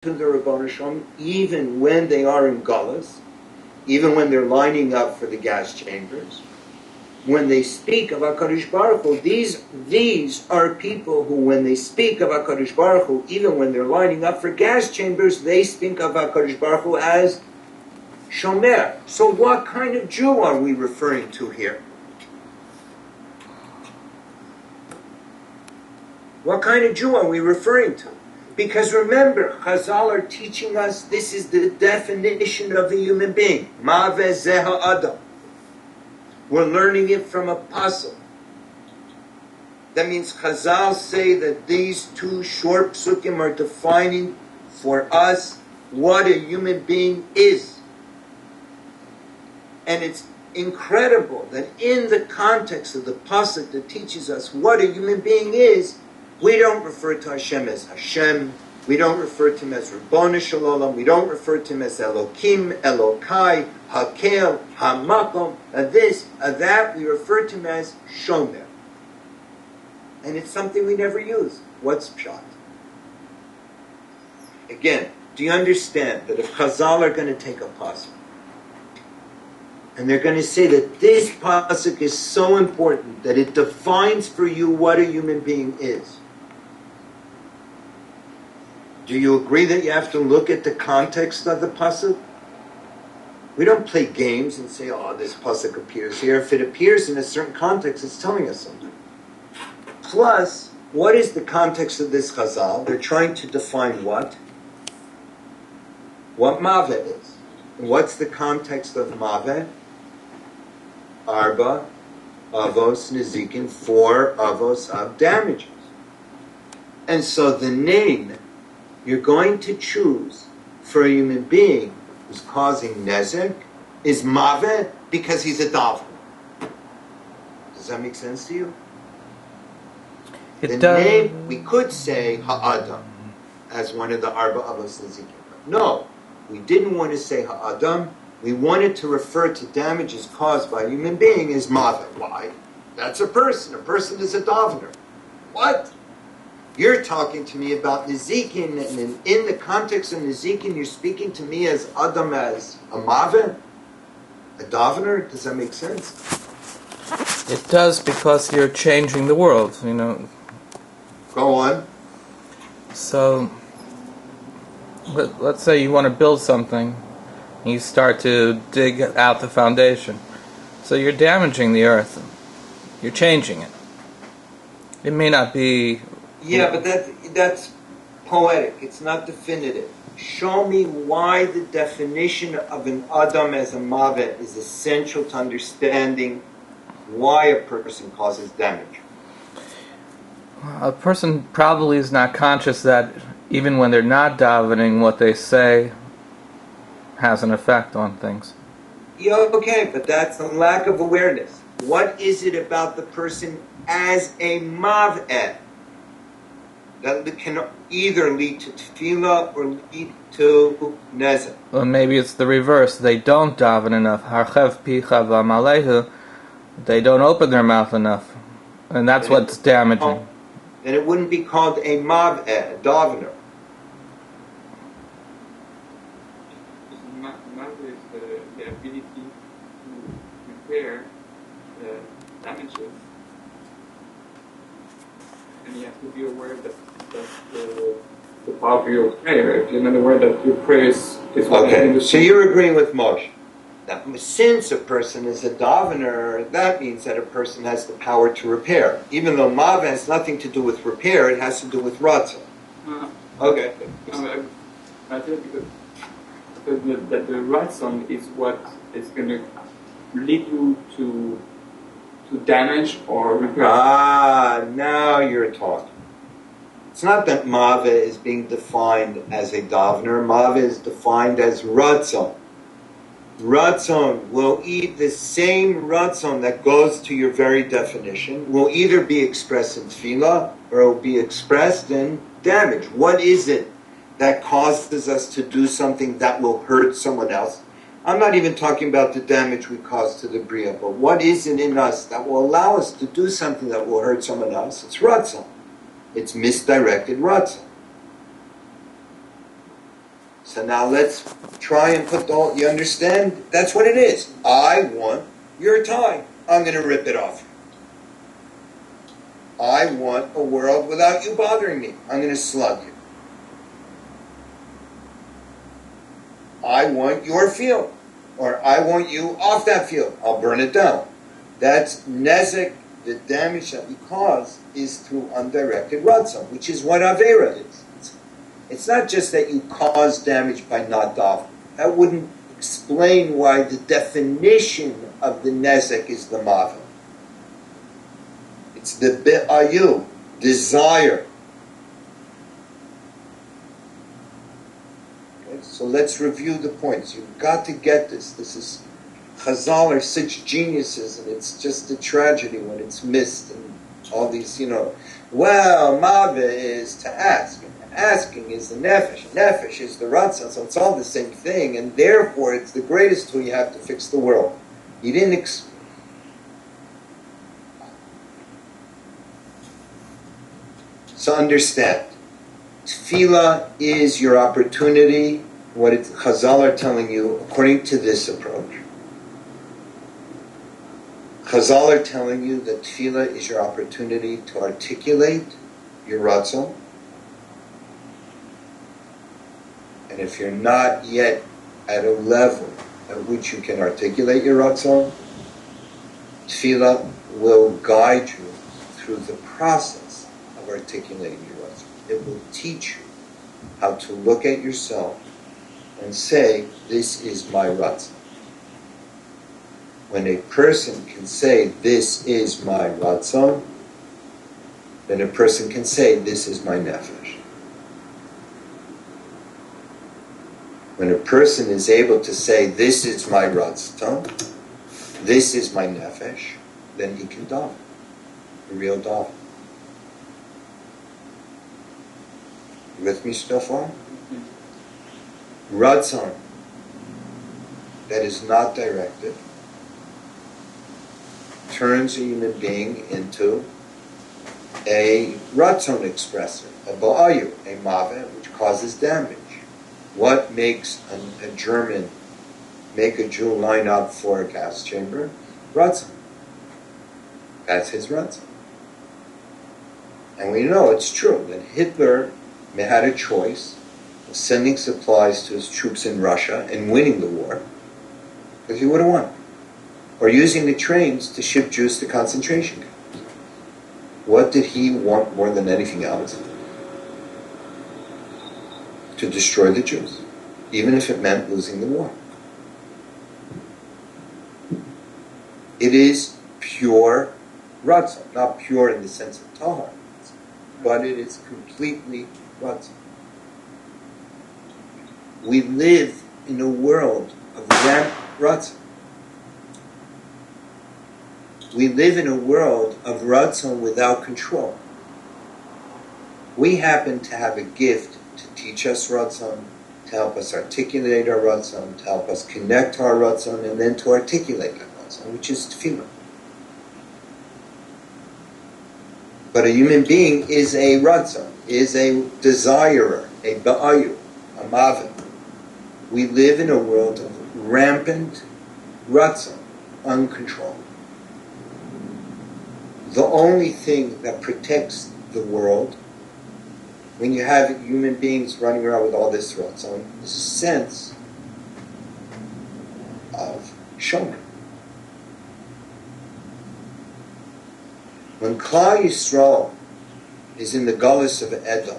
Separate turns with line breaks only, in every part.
to the Rabbanu Shalom, even when they are in Galus, even when they're lining up for the gas chambers. When they speak of HaKadosh Baruch Hu, these are people who, when they speak of HaKadosh Baruch Hu, even when they're lining up for gas chambers, they speak of HaKadosh Baruch Hu as Shomer. So what kind of Jew are we referring to here? What kind of Jew are we referring to? Because remember, Chazal are teaching us this is the definition of a human being. Ma'aveh zeh ha'adam. We're learning it from a puzzle. That means Chazal say that these two short psukim are defining for us what a human being is. And it's incredible that in the context of the pasuk that teaches us what a human being is, we don't refer to Hashem as Hashem. We don't refer to him as Rabbanu Shalom. We don't refer to him as Elokim, Elokai, Hakel, Hamakom, this, that. We refer to him as Shomer. And it's something we never use. What's pshat? Again, do you understand that if Chazal are going to take a pasuk and they're going to say that this pasuk is so important that it defines for you what a human being is, do you agree that you have to look at the context of the pasuk? We don't play games and say, oh, this pasuk appears here. If it appears in a certain context, it's telling us something. Plus, what is the context of this chazal? They're trying to define what? What maveh is. And what's the context of maveh? Arba, avos, nezikin, 4 avos of damages. And so the name you're going to choose for a human being who's causing nezek is maveh because he's a daven. Does that make sense to you? The name, we could say ha'adam as one of the arba avos nezikin. No, we didn't want to say ha'adam. We wanted to refer to damages caused by a human being as maveh. Why? That's a person. A person is a davener. What? You're talking to me about Nezikin, and in the context of Nezikin, you're speaking to me as Adam, as a Maveh, a Davener? Does that make sense?
It does, because you're changing the world, you know.
Go on.
So, let's say you want to build something, and you start to dig out the foundation. So you're damaging the earth. You're changing it. It may not be...
Yeah, but that's poetic. It's not definitive. Show me why the definition of an Adam as a Mavet is essential to understanding why a person causes damage.
A person probably is not conscious that even when they're not davening, what they say has an effect on things.
Yeah, okay, but that's a lack of awareness. What is it about the person as a Mavet that can either lead to tefillah or lead to nezek?
Well, maybe it's the reverse. They don't daven enough. Harchev picha v'amalehu. They don't open their mouth enough, and that's what's damaging.
Then it wouldn't be called a mav'eh, a davener.
Mav'eh is the ability to repair damages, and you have to be aware that the power of your prayer. If you're not aware that your prayer is what
okay. So you're agreeing with Moshe. Now, since a person is a davener, that means that a person has the power to repair. Even though Mav has nothing to do with repair, it has to do with Ratzon. Okay.
I think that the Ratzon is what is going to lead you to damage or repair.
Ah, now you're talking. It's not that Maveh is being defined as a davener. Maveh is defined as Ratzon. Ratzon will eat the same Ratzon that goes to your very definition, will either be expressed in tefillah or it will be expressed in damage. What is it that causes us to do something that will hurt someone else? I'm not even talking about the damage we cause to the Bria, but what is it in us that will allow us to do something that will hurt someone else? It's Ratzon. It's misdirected Ratzon. So now let's try and put you understand? That's what it is. I want your time. I'm going to rip it off. I want a world without you bothering me. I'm going to slug you. I want your field. Or I want you off that field. I'll burn it down. That's nezek. The damage that we cause is through undirected Ratzon, which is what Avera is. It's not just that you cause damage by not davening. That wouldn't explain why the definition of the nezek is the mavel. It's the be'ayu, desire. Okay, so let's review the points. You've got to get this. This is Chazal are such geniuses, and it's just a tragedy when it's missed. And all these, well, Mava is to ask. And asking is the Nefesh. Nefesh is the Ratzon. So it's all the same thing, and therefore it's the greatest tool you have to fix the world. You didn't So understand, Tefillah is your opportunity, what Chazal are telling you, according to this approach. Chazal are telling you that Tefillah is your opportunity to articulate your Ratzon. And if you're not yet at a level at which you can articulate your Ratzon, Tefillah will guide you through the process of articulating your Ratzon. It will teach you how to look at yourself and say, this is my Ratzon. When a person can say, this is my Ratzon, then a person can say, this is my Nefesh. When a person is able to say, this is my Ratzon, this is my Nefesh, then he can daven, a real daven. You with me so far? Ratzon that is not directed turns a human being into a Ratzon expressor, a ba'ayu, a mave, which causes damage. What makes a German make a Jew line up for a gas chamber? Ratzon. That's his Ratzon. And we know it's true that Hitler had a choice of sending supplies to his troops in Russia and winning the war, because he would have won. Or using the trains to ship Jews to concentration camps. What did he want more than anything else? To destroy the Jews, even if it meant losing the war. It is pure Ratzon, not pure in the sense of Tahar, but it is completely Ratzon. We live in a world of Ratzon. We live in a world of Ratzon without control. We happen to have a gift to teach us Ratzon, to help us articulate our Ratzon, to help us connect to our Ratzon, and then to articulate that Ratzon, which is Tefillah. But a human being is a Ratzon, is a desirer, a ba'ayu, a mavin. We live in a world of rampant Ratzon, uncontrolled. The only thing that protects the world, when you have human beings running around with all this Ratzon, is a sense of Shomer. When Klal Yisrael is in the Gullus of Edom,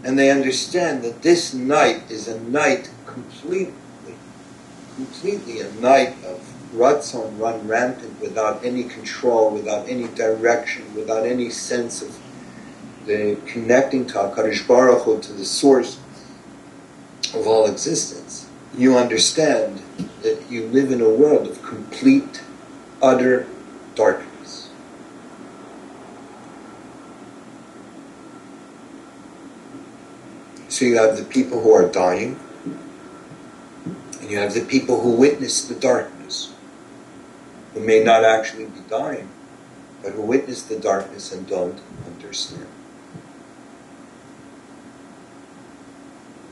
and they understand that this night is a night completely a night of Ratzon run rampant without any control, without any direction, without any sense of the connecting to HaKadosh Baruch Hu, to the source of all existence, you understand that you live in a world of complete, utter darkness. So you have the people who are dying, and you have the people who witness the darkness, who may not actually be dying, but who witness the darkness and don't understand.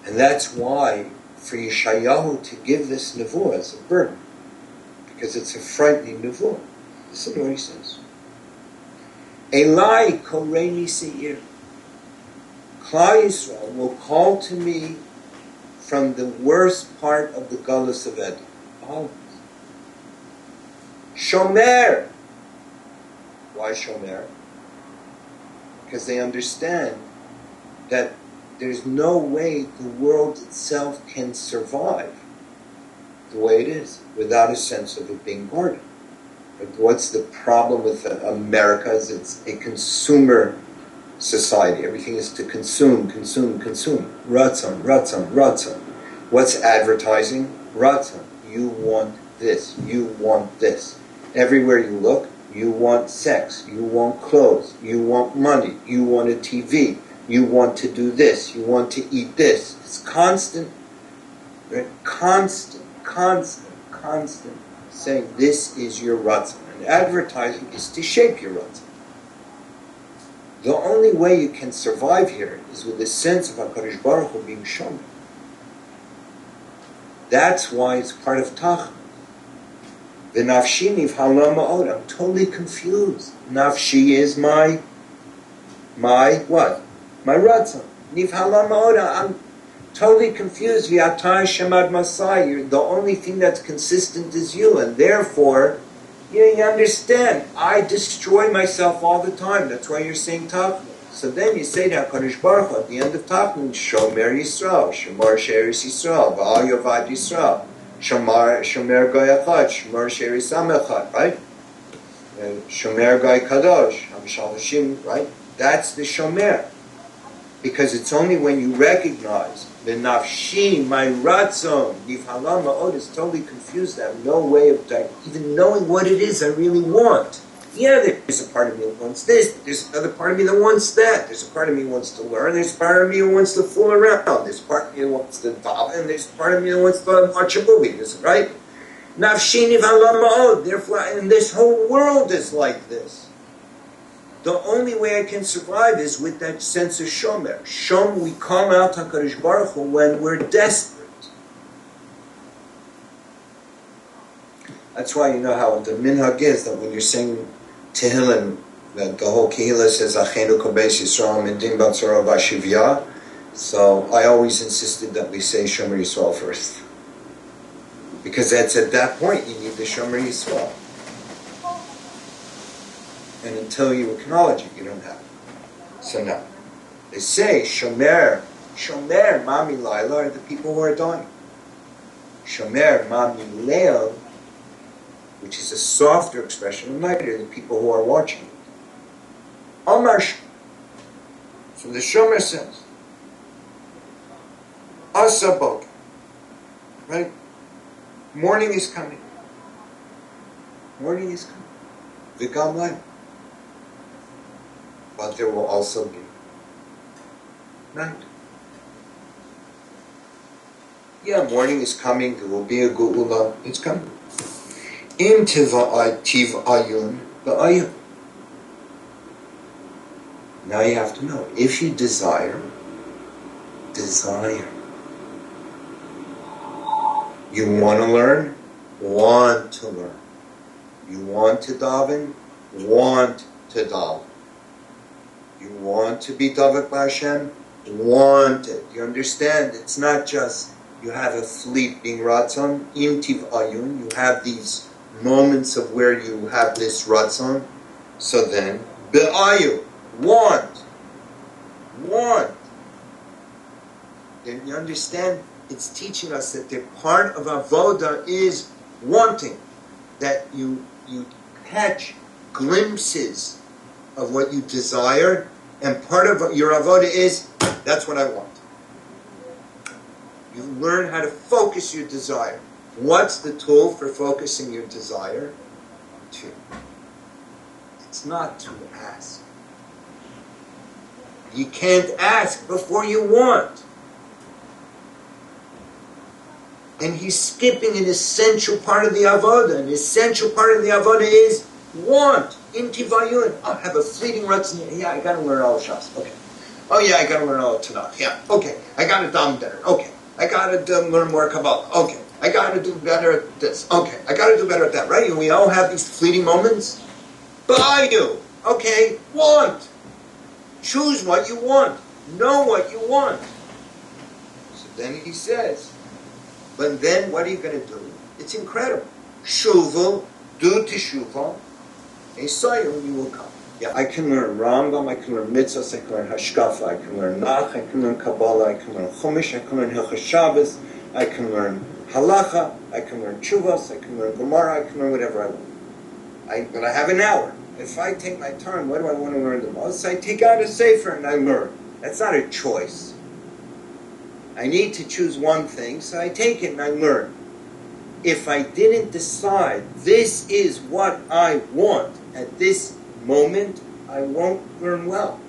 And that's why for Yeshayahu to give this nevuah is a burden, because it's a frightening nevuah. Listen to what he says. Elai koreni seir. Klal Yisrael will call to me from the worst part of the Galus of Edom. All of it. Shomer. Why Shomer? Because they understand that there's no way the world itself can survive the way it is without a sense of it being guarded. But what's the problem with America is it's a consumer society. Everything is to consume, consume, consume. Ratzon, Ratzon, Ratzon. What's advertising? Ratzon. You want this. You want this. Everywhere you look, you want sex. You want clothes. You want money. You want a TV. You want to do this. You want to eat this. It's constant, right? Constant saying this is your Ratzon. And advertising is to shape your Ratzon. The only way you can survive here is with a sense of HaKadosh Baruch Hu being Shomer. That's why it's part of Tach. The Nafshi nivhala ma'od. I'm totally confused. Nafshi is my what? My Ratzon. Nivhala ma'od. I'm totally confused. V'atah shemad masai. The only thing that's consistent is you, and therefore, you understand. I destroy myself all the time. That's why you're saying Tachlis. So then you say to HaKadosh Baruch Hu at the end of Tachlis, Shomer Yisrael, Shomer Sheris Yisrael, V'al Yovad Yisrael, Shomer Goy Echad, Shomer Sheris Am Echad, right? Shomer Goy Kadosh, Hamishal Hashim, right? That's the Shomer. Because it's only when you recognize the Nafshi, my Ratzon, Nivhala Ma'od is totally confused. I have no way of even knowing what it is I really want. Yeah, there's a part of me that wants this, there's another part of me that wants that, there's a part of me that wants to learn, there's a part of me that wants to fool around, there's a part of me that wants to daven, and there's a part of me that wants to watch a movie, right? Nafshi Nivhala Ma'od, therefore, and this whole world is like this. The only way I can survive is with that sense of Shomer. Shom, we call out HaKadosh Baruch Hu when we're desperate. That's why you know how the minhag is that when you're saying Tehillim, that the whole Kehillah says Achenu Kobeis Yisrael Medim Batzorah Vashivya. So I always insisted that we say Shomer Yisrael first, because that's at that point you need the Shomer Yisrael. And until you acknowledge it, you don't have it. So now, they say Shomer, Mami Laila are the people who are dying. Shomer, Mami Leil, which is a softer expression of night, are the people who are watching it. Amar. So the Shomer says, Asabok, right? Morning is coming. Morning is coming. V'gam Laila. But there will also be night. Yeah, morning is coming, there will be a Geula, it's coming. Im tiva'ay tiv'ayun ba'ayun. Now you have to know, if you desire. You want to learn? Want to learn. You want to daven? Want to daven. You want to be Davak B'Hashem? Want it. You understand? It's not just you have a fleeting Ratzon. Im tiv'ayun. You have these moments of where you have this Ratzon. So then, Be'ayu. Want. Then you understand? It's teaching us that the part of Avodah is wanting. That you catch glimpses of what you desire, and part of your avodah is, that's what I want. You learn how to focus your desire. What's the tool for focusing your desire? It's not to ask. You can't ask before you want. And he's skipping an essential part of the avodah. An essential part of the avodah is want. In tivayun, I'll have a fleeting Ratzon. Yeah, I got to learn all Shas. Okay. Oh yeah, I gotta learn all Tanakh. Yeah, okay. I gotta daven better. Okay. I gotta learn more Kabbalah. Okay. I gotta do better at this. Okay. I gotta do better at that. Right? And we all have these fleeting moments. But I do. Okay. Want. Choose what you want. Know what you want. So then he says, but then what are you going to do? It's incredible. Shuva, do teshuvah, and Yisrael, you will come. Yeah, I can learn Rambam, I can learn Mitzvahs, I can learn Hashkafa, I can learn Nach, I can learn Kabbalah, I can learn Chumash, I can learn Hilchos Shabbos, I can learn Halacha, I can learn Tshuvas, I can learn Gemara, I can learn whatever I want. But I have an hour. If I take my turn, what do I want to learn the most? I take out a sefer and I learn. That's not a choice. I need to choose one thing, so I take it and I learn. If I didn't decide this is what I want at this moment, I won't learn well.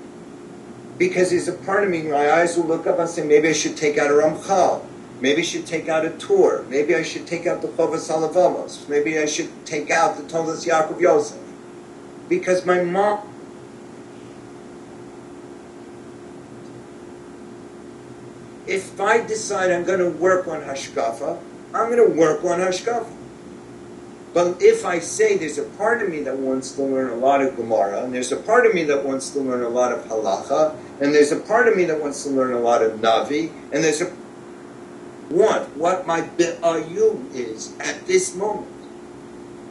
Because there's a part of me, my eyes will look up and say, maybe I should take out a Ramchal. Maybe I should take out a Tur. Maybe I should take out the Chovas Halavamos. Maybe I should take out the Toldos Yaakov Yosef. Because my mom... If I decide I'm going to work on Hashkafa, I'm going to work on Hashkafa. But if I say there's a part of me that wants to learn a lot of Gemara, and there's a part of me that wants to learn a lot of Halacha, and there's a part of me that wants to learn a lot of Navi, and there's a what my Bi'ayu is at this moment.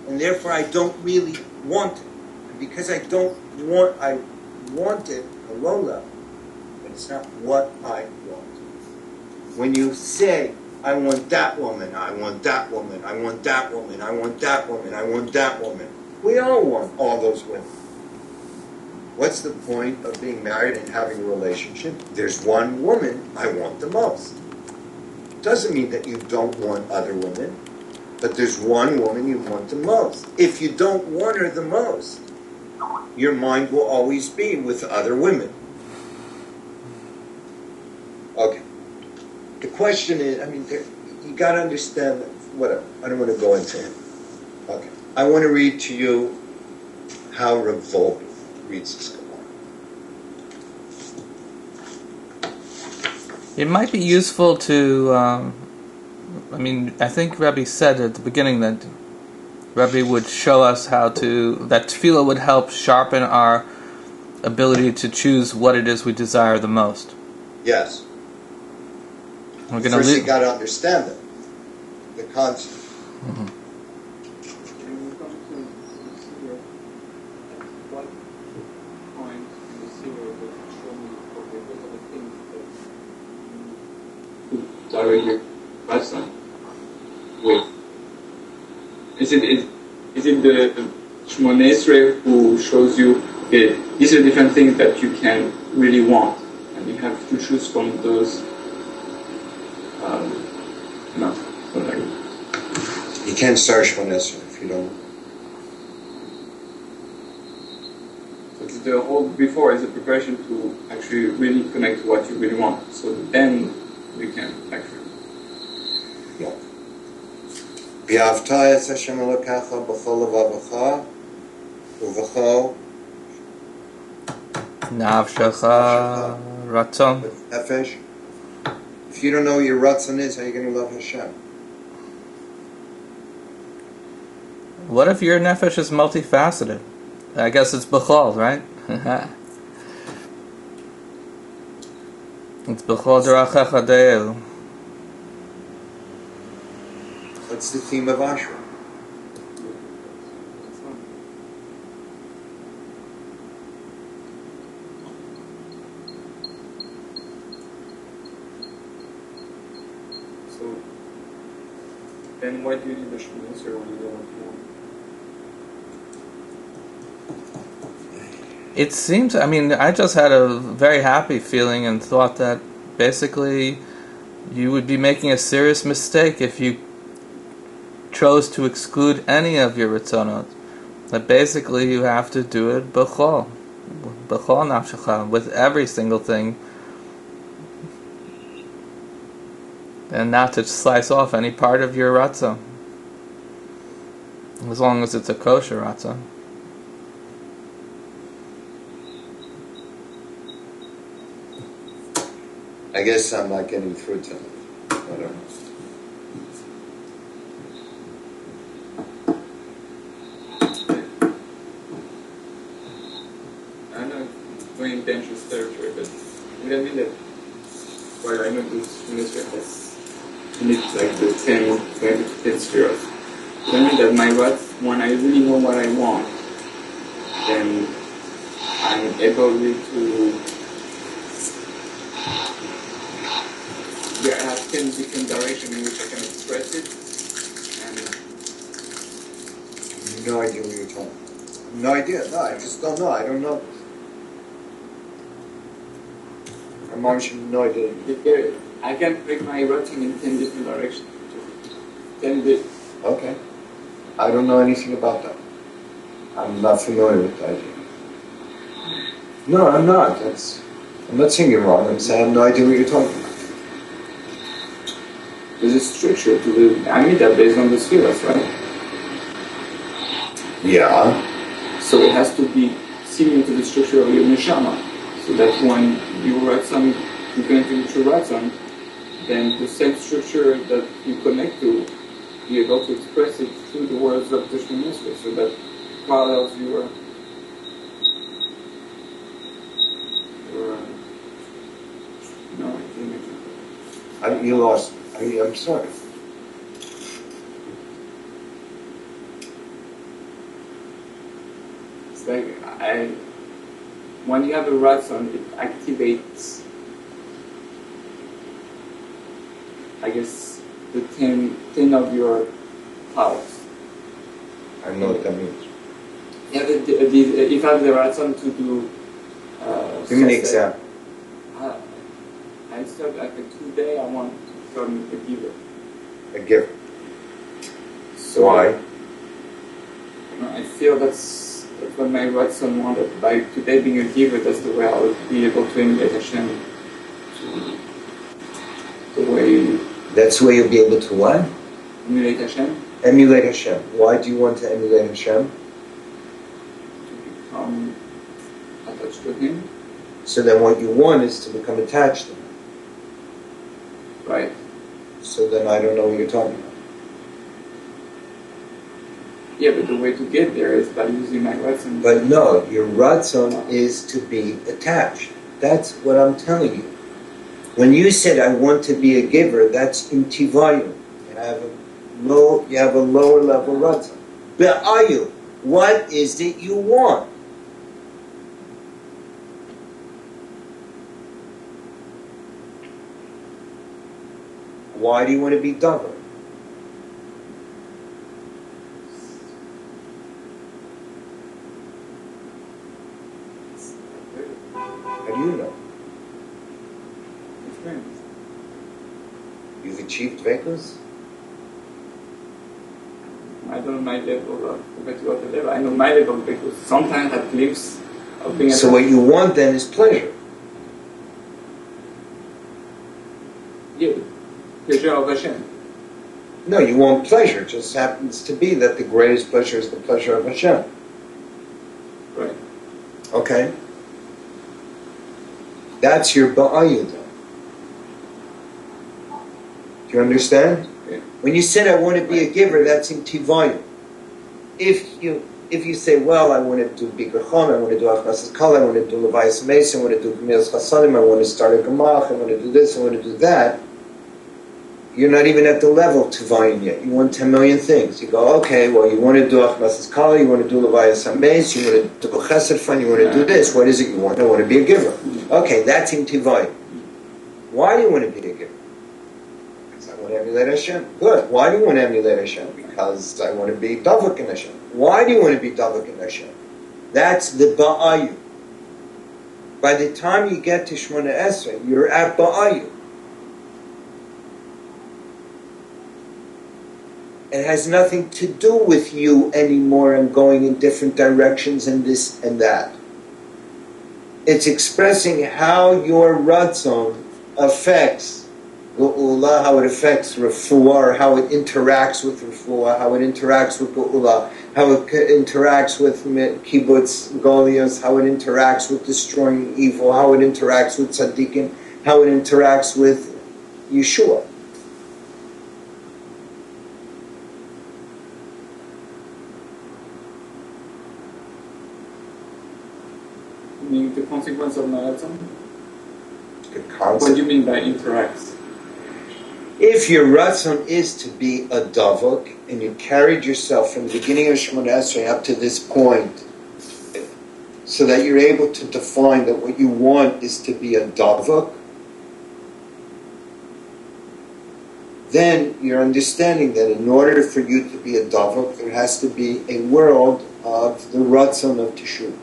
And therefore I don't really want it. And because I want it, a low level, but it's not what I want. When you say, I want that woman, I want that woman, I want that woman, I want that woman, I want that woman. We all want all those women. What's the point of being married and having a relationship? There's one woman I want the most. Doesn't mean that you don't want other women, but there's one woman you want the most. If you don't want her the most, your mind will always be with other women. Okay. The question is, you got to understand, whatever, I don't want to go into it. Okay. I want to read to you how Rav reads this Gemara.
It might be useful to, I think Rebbe said at the beginning that Rebbe would show us that tefillah would help sharpen our ability to choose what it is we desire the most.
Yes.
We're going
First you got to understand it, the concept.
Mm-hmm.
Direct your Ratzon with. Is it the Shomayr who shows you that these are different things that you can really want, and you have to choose from those?
You can't start Shomayr if you don't.
So the whole before is a preparation to actually really connect to what you really want. So then we can actually.
Yeah. V'ahavta es Hashem Elokecha b'chol levavecha u'v'chol
Nefesh, Ratzon.
Nefesh. If you don't know what your Ratzon is, how are you going to love Hashem?
What if your Nefesh is multifaceted? I guess it's B'chol, right? It's B'chol D'rachecha De'elu.
What's the theme of Ashra?
So then why do you need the Shomayr when you don't want?
It seems, I just had a very happy feeling and thought that basically you would be making a serious mistake if you chose to exclude any of your Ratzonot. That basically you have to do it b'chol nafshecha, with every single thing, and not to slice off any part of your Ratzon, as long as it's a kosher Ratzon.
I guess I'm not getting through to them. Whatever.
I know it's very dangerous territory, but would I mean that while I know this ministry has needs like the 10 spheres, would I mean that my Ratzon, when I really know what I want, then I'm able to I have 10 different directions in which I can express it, and
No idea what you're talking about. No idea. No, I just don't know. I don't know. I'm honestly no idea.
I can break my Ratzon in 10 different directions. 10 bits.
Okay. I don't know anything about that. I'm not familiar with the idea. No, I'm not. I'm not saying you're wrong. I'm saying I have no idea what you're talking about.
There's a structure to the Amidah based on the spheres, right?
Yeah.
So it has to be similar to the structure of your neshama. So that when you Ratzon, you connect to Ratzon, then the same structure that you connect to, you're able to express it through the words of the synonymous. So that parallels your no, I didn't make it.
You lost. I'm sorry.
It's like when you have a Ratzon, it activates, I guess, the 10 of your powers.
I know what that means.
Yeah, if I have the Ratzon to do.
Give me an example.
I start like today. I want to become a giver.
A gift.
So
Why?
I feel that's what my Ratzon wanted. By today being a giver, that's the way I would be able to emulate Hashem. The way.
That's the way you'll be able to what?
Emulate Hashem.
Emulate Hashem. Why do you want to emulate Hashem?
To become attached to Him.
So then what you want is to become attached to Him.
Right.
So then I don't know what you're talking about.
Yeah, but the way to get there is by using my Ratzon.
But no, your Ratzon is to be attached. That's what I'm telling you. When you said I want to be a giver, that's in Tivayim. You have a lower level Ratzon. Be'ayu, what is it you want? Why do you want to be davar? How do you know?
Experience.
You've achieved vekas?
I don't know my level of compared to other level. I know my level because sometimes I have glimpses of being.
So what you want then is pleasure.
Yeah, pleasure of Hashem.
No, you want pleasure. It just happens to be that the greatest pleasure is the pleasure of Hashem.
Right.
Okay? That's your ba'ayudah. Do you understand?
Okay.
When you said I want to be a giver, that's in tivayim. If you say, well, I want to do Bikur Chon, I want to do Achnasas Kal, I want to do Levayis Mason, I want to do Gemilas Chasadim, I want to start a Gemach, I want to do this, I want to do that, you're not even at the level of tivayim yet. You want 10 million things. You go, okay, well, you want to do Achnasas Kal, you want to do Levayis Mason, you want to do Chesed Fund, you want to do this. What is it you want? I want to be a giver. Okay, that's in tivayim. Why do you want to be a giver? Because I want to emulate Hashem. Good. Why do you want to emulate Hashem? Because I want to be Davak in Hashem. Why do you want to be Davak in Hashem? That's the Ba'ayu. By the time you get to Shemona Esrei, you're at Ba'ayu. It has nothing to do with you anymore and going in different directions and this and that. It's expressing how your Ratzon affects Ge'ula, how it affects Refuah, how it interacts with Refuah, how it interacts with Ge'ula, how it interacts with Kibbutz Goliath, how it interacts with destroying evil, how it interacts with Tzaddikim, how it interacts with Yeshua.
Meaning the consequence of my Ratzon?
The
What
concept.
do you mean by interacts?
If your Ratzon is to be a Davok, and you carried yourself from the beginning of Shemoneh Esrei up to this point, so that you're able to define that what you want is to be a Davok, then you're understanding that in order for you to be a Davok, there has to be a world of the Ratzon of Teshuvah.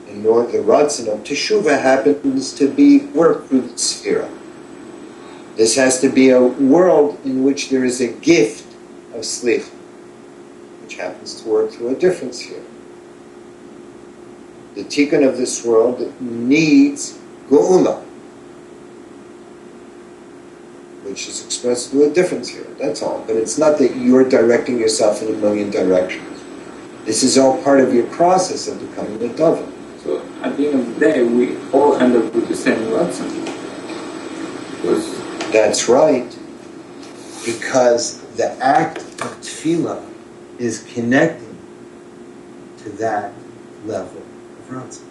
And the Ratzon of Teshuvah happens to be work through the Sphira. This has to be a world in which there is a gift of Slicha, which happens to work through a different sphere. The Tikkun of this world needs Geula, which is expressed through a different sphere. That's all. But it's not that you're directing yourself in a million directions. This is all part of your process of becoming a Dava.
So at the end of the day, we all end up with the same Ratzon.
That's right. Because the act of tefillah is connecting to that level of Ratzon.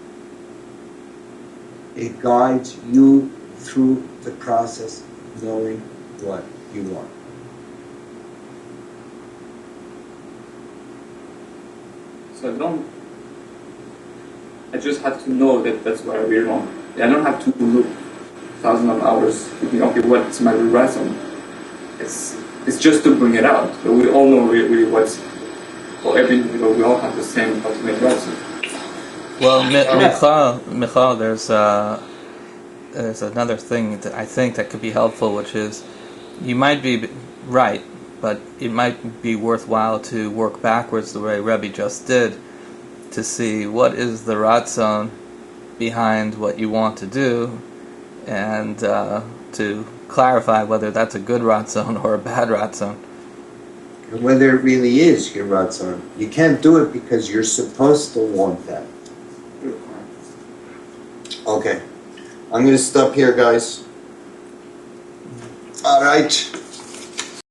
It guides you through the process of knowing what you want.
So I just have to know that that's where I belong. I don't have to look thousands of hours thinking, okay, what's my Ratzon? It's just to bring it out. So we all know really what's, for every individual, we all have the same ultimate Ratzon.
Well, Michal, there's another thing that I think that could be helpful, which is you might be right, but it might be worthwhile to work backwards the way Rebbe just did to see what is the Ratzon behind what you want to do, and to clarify whether that's a good Ratzon or a bad Ratzon.
And whether it really is your Ratzon. You can't do it because you're supposed to want that. Okay. I'm going to stop here, guys. All right.